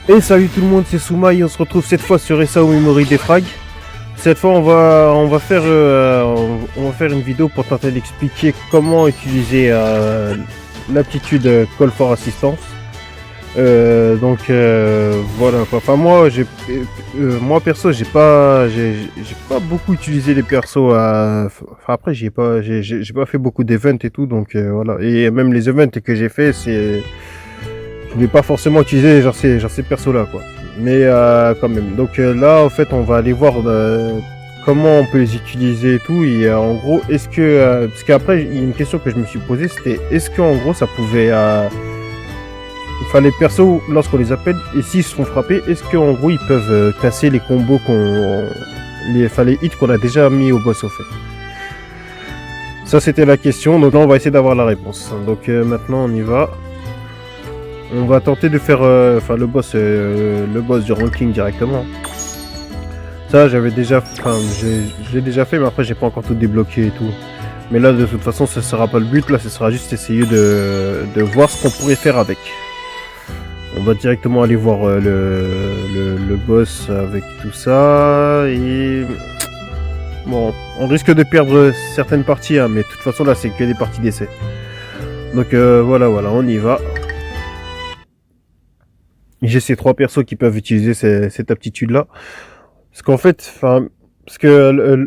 Et salut tout le monde, c'est Souma et on se retrouve cette fois sur SAO Memory des frags. Cette fois on va faire une vidéo pour tenter d'expliquer comment utiliser l'aptitude Call for Assistance. Voilà quoi. Enfin moi perso j'ai pas beaucoup utilisé les persos. Enfin après j'ai pas fait beaucoup d'events et tout, donc voilà. Et même les events que j'ai fait, je n'ai pas forcément utilisé genre ces persos là quoi. Mais quand même. Donc là en fait on va aller voir comment on peut les utiliser et tout. Et en gros est-ce que parce qu'après il y a une question que je me suis posée, c'était est-ce que en gros ça pouvait enfin les persos lorsqu'on les appelle et s'ils se font frapper, est-ce qu'en gros ils peuvent casser les combos les hits qu'on a déjà mis au boss au fait. Ça c'était la question, donc là on va essayer d'avoir la réponse. Donc maintenant on y va. On va tenter de faire le boss du ranking directement. Ça j'avais déjà, je l'ai déjà fait, mais après j'ai pas encore tout débloqué et tout. Mais là de toute façon ce sera pas le but, là ce sera juste essayer de voir ce qu'on pourrait faire avec. On va directement aller voir le boss avec tout ça et bon, on risque de perdre certaines parties, hein, mais de toute façon là c'est que des parties d'essai. Donc voilà, on y va. J'ai ces trois persos qui peuvent utiliser cette aptitude là. Parce qu'en fait,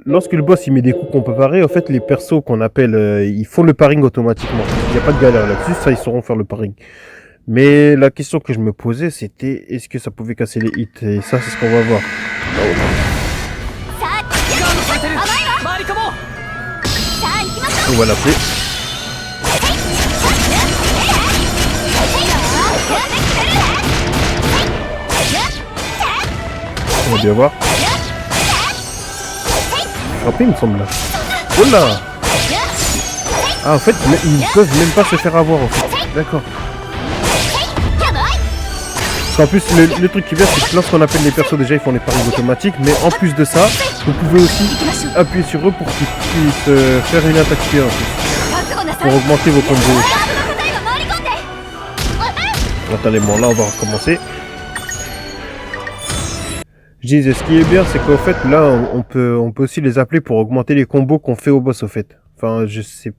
lorsque le boss il met des coups qu'on peut parer, en fait les persos qu'on appelle, ils font le paring automatiquement. Il n'y a pas de galère là-dessus, ça ils sauront faire le paring. Mais la question que je me posais, c'était est-ce que ça pouvait casser les hits? Et ça c'est ce qu'on va voir. On va l'appeler. On va bien voir. Frapper, il me semble là. Oh là! Ah, en fait, ils peuvent même pas se faire avoir en fait. D'accord. Parce qu'en plus, le truc qui vient, c'est que lorsqu'on appelle les persos, déjà ils font les paris automatiques. Mais en plus de ça, vous pouvez aussi appuyer sur eux pour qu'ils puissent faire une attaque spé en plus. Pour augmenter vos combos. Attendez, bon, là on va recommencer. Je disais, ce qui est bien, c'est qu'au fait, là, on peut aussi les appeler pour augmenter les combos qu'on fait au boss, au fait. Enfin, je sais...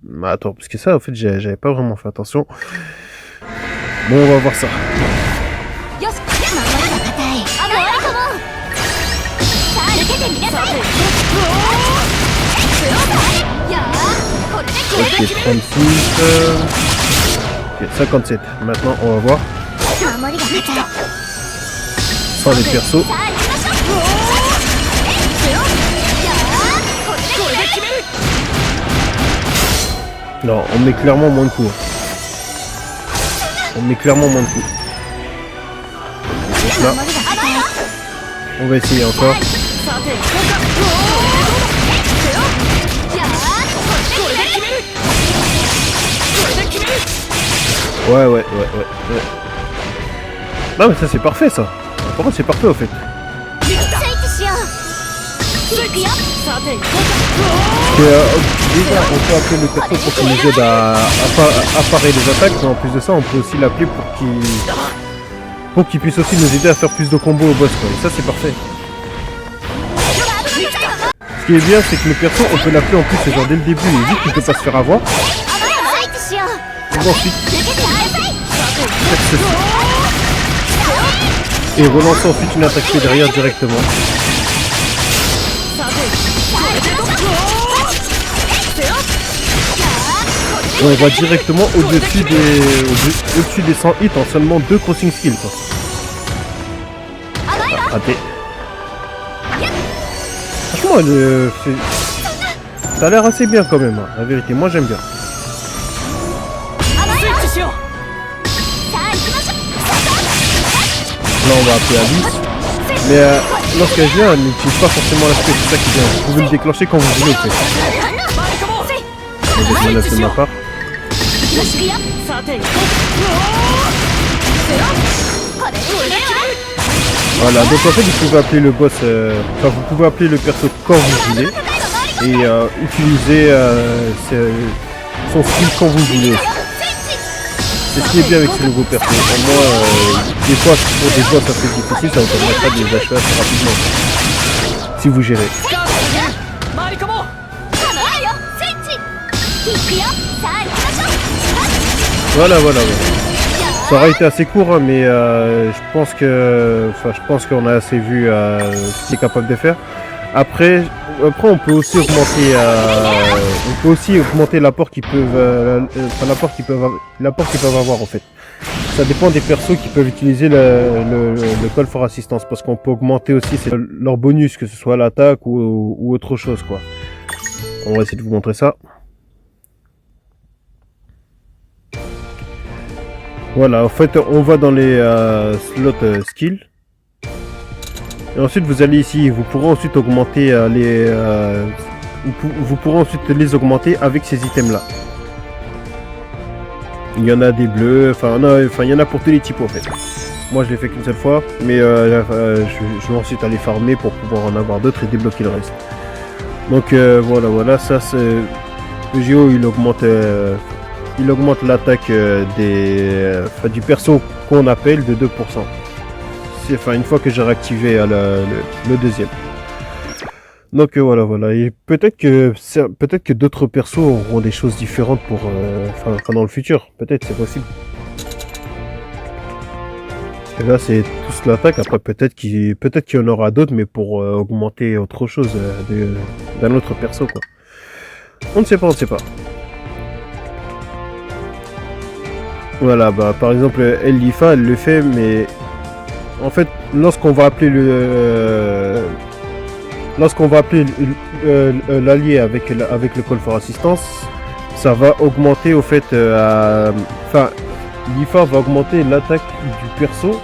Mais attends, parce que ça, au fait, j'avais pas vraiment fait attention. Bon, on va voir ça. Ok, 36... Ok, 57. Maintenant, on va voir. Sans les persos. Non, on met clairement moins de coups. Donc là, on va essayer encore. Ouais. Non mais ça c'est parfait ça. Par contre c'est parfait au fait. Déjà on peut appeler le perso pour qu'il nous aide à parer les attaques, mais en plus de ça on peut aussi l'appeler pour qu'il puisse aussi nous aider à faire plus de combos au boss quoi. Et ça c'est parfait. Ce qui est bien c'est que le perso on peut l'appeler en plus genre dès le début et vite qu'il peut pas se faire avoir. Et ensuite et relancer ensuite une attaque derrière directement. Et on va directement au-dessus des 100 hits en seulement 2 crossing skills quoi. Raté. Franchement ça a l'air assez bien quand même, hein. La vérité, moi j'aime bien. Là on va appeler Alice. Mais lorsqu'elle vient, elle n'utilise pas forcément l'aspect, c'est ça qui vient. Vous pouvez le déclencher quand vous voulez en fait. Je vais menacer de ma part. Voilà, donc en fait vous pouvez appeler le boss, vous pouvez appeler le perso quand vous voulez. Et utiliser son skill quand vous voulez. C'est ce qui est bien avec ce nouveau perso. Au moins, des fois, pour des boss assez difficiles, ça vous permettra de les achever assez rapidement. Si vous gérez. Voilà. Ça aurait été assez court, hein, mais je pense qu'on a assez vu ce qu'il est capable de faire. Après, on peut aussi augmenter l'apport qu'ils peuvent, l'apport qu'ils peuvent avoir en fait. Ça dépend des persos qui peuvent utiliser le call for assistance, parce qu'on peut augmenter aussi leur bonus, que ce soit l'attaque ou autre chose quoi. On va essayer de vous montrer ça. Voilà, en fait, on va dans les slots skills. Et ensuite, vous allez ici. Vous pourrez ensuite augmenter vous pourrez ensuite les augmenter avec ces items-là. Il y en a des bleus. Enfin, il y en a pour tous les types en fait. Moi, je l'ai fait qu'une seule fois, mais je vais ensuite aller farmer pour pouvoir en avoir d'autres et débloquer le reste. Donc voilà. Ça, c'est le Géo. Il augmente l'attaque du perso qu'on appelle de 2%. Une fois que j'ai réactivé le deuxième. Donc voilà. Et peut-être que d'autres persos auront des choses différentes dans le futur. Peut-être, c'est possible. Et là, c'est tous l'attaque. Après, peut-être qu'il y en aura d'autres, mais pour augmenter autre chose d'un autre perso, quoi. On ne sait pas. Voilà, par exemple, Lifa, elle le fait, mais en fait, lorsqu'on va appeler l'allié avec le call for assistance, ça va augmenter au fait, Lifa va augmenter l'attaque du perso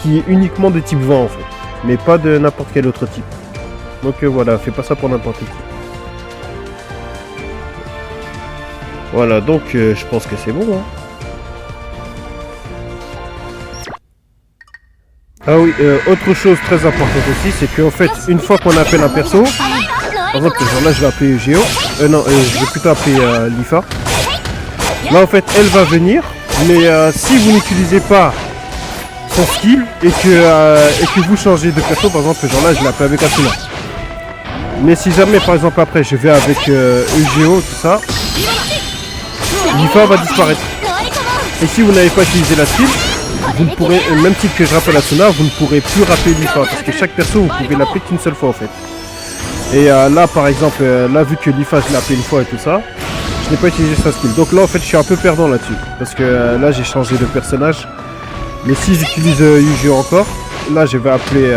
qui est uniquement de type vent en fait, mais pas de n'importe quel autre type. Donc voilà, fais pas ça pour n'importe qui. Voilà, donc je pense que c'est bon. Hein. Ah oui, autre chose très importante aussi, c'est qu'en fait, une fois qu'on appelle un perso, par exemple, genre là je vais appeler Géo, je vais plutôt appeler Lifa. Là en fait, elle va venir, mais si vous n'utilisez pas son skill et que vous changez de perso, par exemple, genre là je l'appelle avec Asuna. Mais si jamais, par exemple, après je vais avec Géo, tout ça, Lifa va disparaître. Et si vous n'avez pas utilisé la skill, vous ne pourrez, même si que je rappelle Asuna, vous ne pourrez plus rappeler Lifa, parce que chaque perso vous pouvez l'appeler qu'une seule fois en fait. Et là par exemple, vu que Lifa je l'ai appelé une fois et tout ça, je n'ai pas utilisé sa skill. Donc là en fait je suis un peu perdant là-dessus, parce que là j'ai changé de personnage. Mais si j'utilise Yu-Gi-Oh encore, là je vais appeler,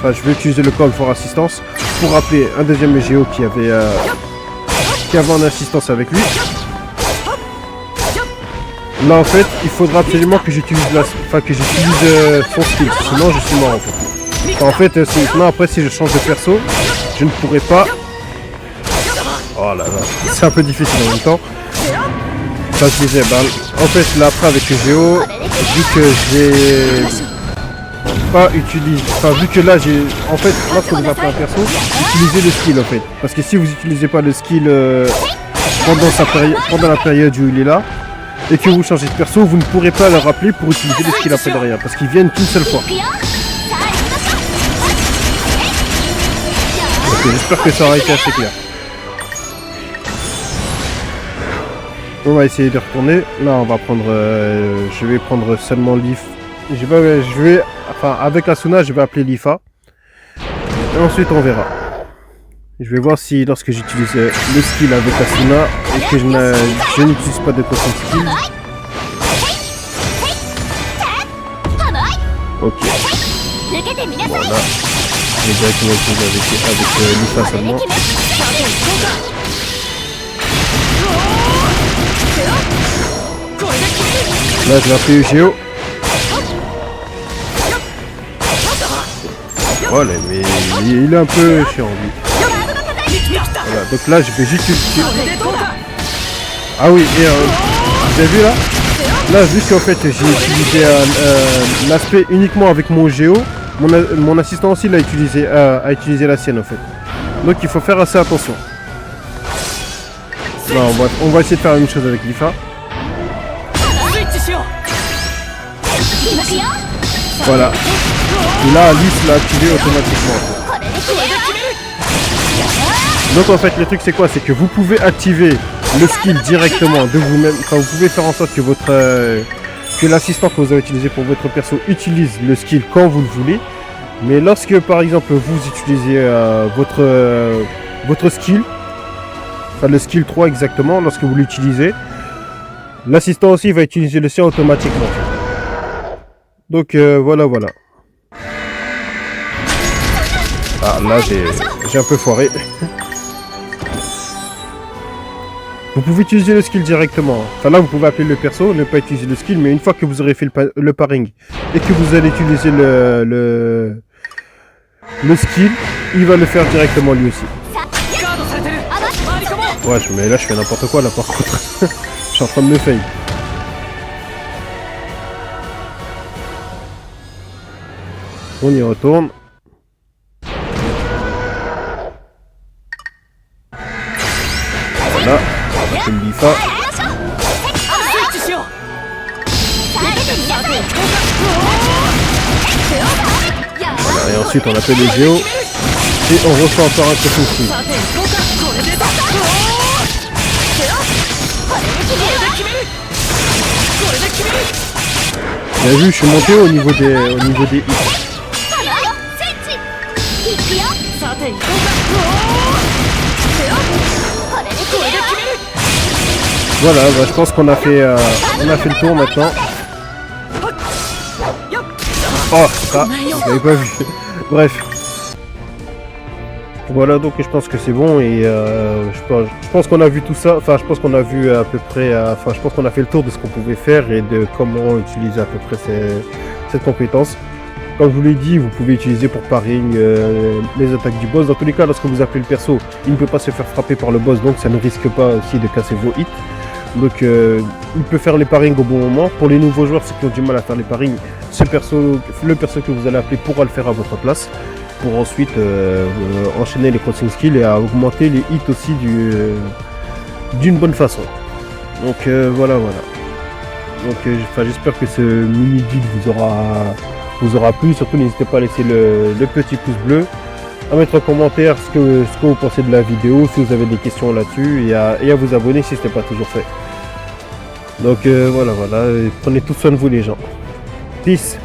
je vais utiliser le call for assistance pour appeler un deuxième Yu-Gi-Oh qui avait en assistance avec lui. Là en fait, il faudra absolument que j'utilise son skill, sinon je suis mort en fait. En fait, sinon après si je change de perso, je ne pourrai pas. Oh là là, c'est un peu difficile en même temps. Ça je disais, en fait là après avec Géo, vu que j'ai pas utilisé, vu que là j'ai, en fait lorsque vous appelez un perso, utilisez le skill en fait. Parce que si vous n'utilisez pas le skill pendant la période où il est là, et que vous changez de perso, vous ne pourrez pas le rappeler pour utiliser les skills après derrière, parce qu'ils viennent qu'une seule fois. Ok, j'espère que ça aura été assez clair. On va essayer de retourner. Là, on va prendre. Je vais prendre seulement Lifa. Avec Asuna, je vais appeler Lifa. Et ensuite, on verra. Je vais voir si lorsque j'utilise le skill avec Asuna et que je n'utilise pas de custom skill. Ok. Voilà. Je vais directement utiliser avec Lifa seulement. Là je vais appeler Géo. Voilà, mais il est un peu chiant lui. Voilà, donc là je vais juste utiliser. Ah oui, et vous avez vu là? Là vu qu'en fait j'ai utilisé l'aspect uniquement avec mon Géo, mon assistant aussi a utilisé la sienne en fait. Donc il faut faire assez attention. Là, on va essayer de faire la même chose avec Lifa. Voilà. Et là, Alice l'a activé automatiquement. Donc en fait, le truc c'est quoi? C'est que vous pouvez activer le skill directement de vous-même. Enfin, vous pouvez faire en sorte que votre que l'assistant que vous avez utilisé pour votre perso utilise le skill quand vous le voulez. Mais lorsque par exemple vous utilisez votre skill, enfin le skill 3 exactement, lorsque vous l'utilisez, l'assistant aussi va utiliser le sien automatiquement. Donc voilà. Ah là j'ai un peu foiré. Vous pouvez utiliser le skill directement. Enfin là vous pouvez appeler le perso, ne pas utiliser le skill, mais une fois que vous aurez fait le pairing et que vous allez utiliser le skill, il va le faire directement lui aussi. Ouais, mais là je fais n'importe quoi là par contre. Je suis en train de me fail. On y retourne. Voilà, on fait le bifa. Voilà, et ensuite on appelle le géo. Et on reçoit encore un coup de. Vous avez vu, je suis monté au niveau des hits. Voilà, bah, je pense qu'on a fait le tour maintenant. Oh, ça, je l'avais pas vu. Bref. Voilà, donc je pense que c'est bon et je pense qu'on a vu tout ça. Enfin, je pense qu'on a vu à peu près. Enfin, je pense qu'on a fait le tour de ce qu'on pouvait faire et de comment utiliser à peu près cette compétence. Comme je vous l'ai dit, vous pouvez utiliser pour paring les attaques du boss. Dans tous les cas, lorsque vous appelez le perso, il ne peut pas se faire frapper par le boss, donc ça ne risque pas aussi de casser vos hits. Donc il peut faire les parings au bon moment. Pour les nouveaux joueurs, ceux qui ont du mal à faire les parings, le perso que vous allez appeler pourra le faire à votre place. Pour ensuite enchaîner les crossing skills et à augmenter les hits aussi d'une bonne façon. Donc voilà. Donc j'espère que ce mini guide vous aura plu. Surtout n'hésitez pas à laisser le petit pouce bleu, à mettre en commentaire ce que vous pensez de la vidéo, si vous avez des questions là-dessus, et à vous abonner si ce n'est pas toujours fait. Donc voilà, et prenez tout soin de vous les gens. Peace.